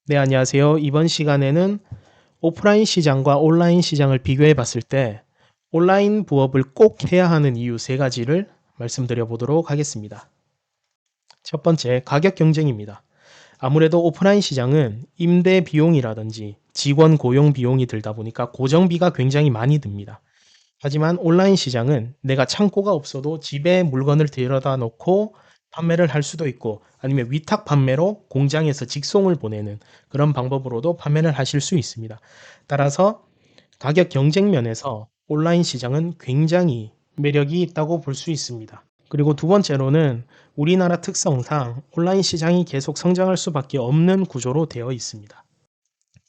네, 안녕하세요. 이번 시간에는 오프라인 시장과 온라인 시장을 비교해 봤을 때 온라인 부업을 꼭 해야 하는 이유 세 가지를 말씀드려 보도록 하겠습니다. 첫 번째, 가격 경쟁입니다. 아무래도 오프라인 시장은 임대 비용이라든지 직원 고용 비용이 들다 보니까 고정비가 굉장히 많이 듭니다. 하지만 온라인 시장은 내가 창고가 없어도 집에 물건을 데려다 놓고 판매를 할 수도 있고 아니면 위탁 판매로 공장에서 직송을 보내는 그런 방법으로도 판매를 하실 수 있습니다. 따라서 가격 경쟁 면에서 온라인 시장은 굉장히 매력이 있다고 볼 수 있습니다. 그리고 두 번째로는 우리나라 특성상 온라인 시장이 계속 성장할 수밖에 없는 구조로 되어 있습니다.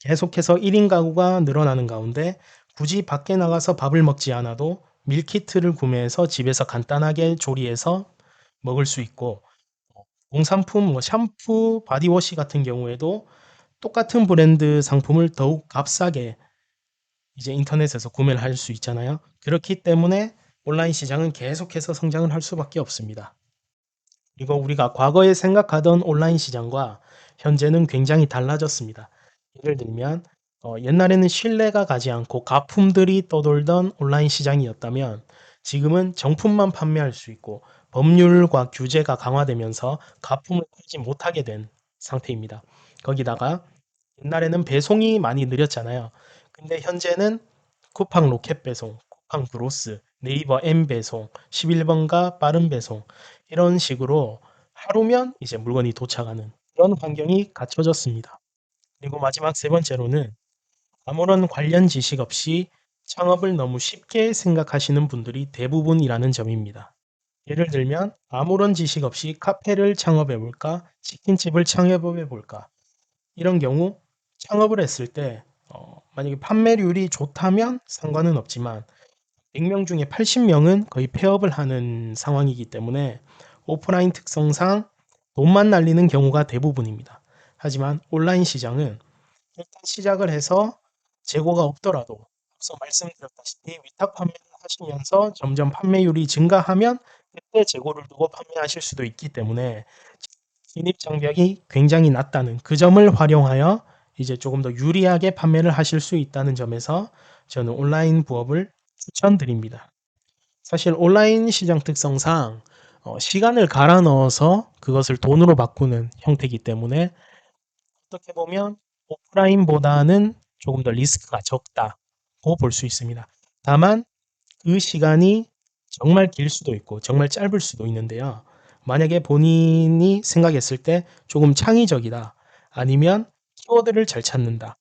계속해서 1인 가구가 늘어나는 가운데 굳이 밖에 나가서 밥을 먹지 않아도 밀키트를 구매해서 집에서 간단하게 조리해서 먹을 수 있고, 공산품 샴푸, 바디워시 같은 경우에도 똑같은 브랜드 상품을 더욱 값싸게 이제 인터넷에서 구매를 할 수 있잖아요. 그렇기 때문에 온라인 시장은 계속해서 성장을 할 수밖에 없습니다. 그리고 우리가 과거에 생각하던 온라인 시장과 현재는 굉장히 달라졌습니다. 예를 들면 옛날에는 신뢰가 가지 않고 가품들이 떠돌던 온라인 시장이었다면 지금은 정품만 판매할 수 있고 법률과 규제가 강화되면서 가품을 팔지 못하게 된 상태입니다. 거기다가 옛날에는 배송이 많이 느렸잖아요. 근데 현재는 쿠팡 로켓 배송, 쿠팡 브로스, 네이버 M 배송, 11번가 빠른 배송 이런 식으로 하루면 이제 물건이 도착하는 그런 환경이 갖춰졌습니다. 그리고 마지막 세 번째로는 아무런 관련 지식 없이 창업을 너무 쉽게 생각하시는 분들이 대부분이라는 점입니다. 예를 들면 아무런 지식 없이 카페를 창업해 볼까, 치킨집을 창업해 볼까 이런 경우 창업을 했을 때 만약에 판매률이 좋다면 상관은 없지만 100명 중에 80명은 거의 폐업을 하는 상황이기 때문에 오프라인 특성상 돈만 날리는 경우가 대부분입니다. 하지만 온라인 시장은 일단 시작을 해서 재고가 없더라도 앞서 말씀드렸다시피 위탁 판매를 하시면서 점점 판매율이 증가하면 그때 재고를 두고 판매하실 수도 있기 때문에 진입 장벽이 굉장히 낮다는 그 점을 활용하여 이제 조금 더 유리하게 판매를 하실 수 있다는 점에서 저는 온라인 부업을 추천드립니다. 사실 온라인 시장 특성상 시간을 갈아 넣어서 그것을 돈으로 바꾸는 형태이기 때문에 어떻게 보면 오프라인보다는 조금 더 리스크가 적다고 볼 수 있습니다. 다만 그 시간이 정말 길 수도 있고 정말 짧을 수도 있는데요. 만약에 본인이 생각했을 때 조금 창의적이다. 아니면 키워드를 잘 찾는다.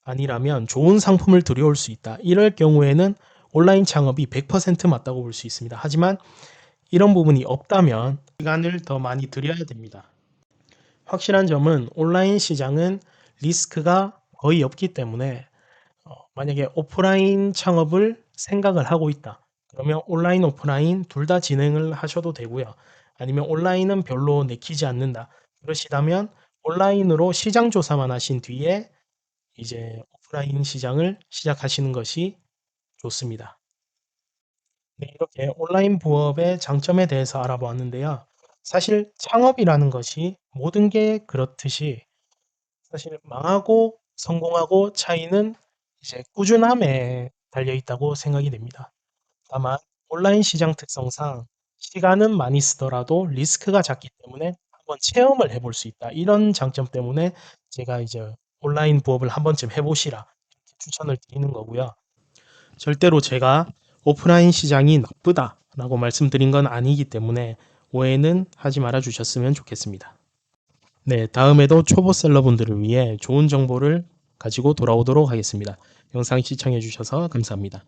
아니라면 좋은 상품을 들여올 수 있다. 이럴 경우에는 온라인 창업이 100% 맞다고 볼 수 있습니다. 하지만 이런 부분이 없다면 시간을 더 많이 들여야 됩니다. 확실한 점은 온라인 시장은 리스크가 거의 없기 때문에 만약에 오프라인 창업을 생각을 하고 있다. 그러면 온라인, 오프라인 둘 다 진행을 하셔도 되고요. 아니면 온라인은 별로 내키지 않는다. 그러시다면 온라인으로 시장 조사만 하신 뒤에 이제 오프라인 시장을 시작하시는 것이 좋습니다. 네, 이렇게 온라인 부업의 장점에 대해서 알아보았는데요. 사실 창업이라는 것이 모든 게 그렇듯이 사실 망하고 성공하고 차이는 이제 꾸준함에 달려 있다고 생각이 됩니다. 다만 온라인 시장 특성상 시간은 많이 쓰더라도 리스크가 작기 때문에 한번 체험을 해볼 수 있다. 이런 장점 때문에 제가 이제 온라인 부업을 한 번쯤 해보시라 이렇게 추천을 드리는 거고요. 절대로 제가 오프라인 시장이 나쁘다라고 말씀드린 건 아니기 때문에 오해는 하지 말아 주셨으면 좋겠습니다. 네, 다음에도 초보 셀러분들을 위해 좋은 정보를 가지고 돌아오도록 하겠습니다. 영상 시청해 주셔서 감사합니다.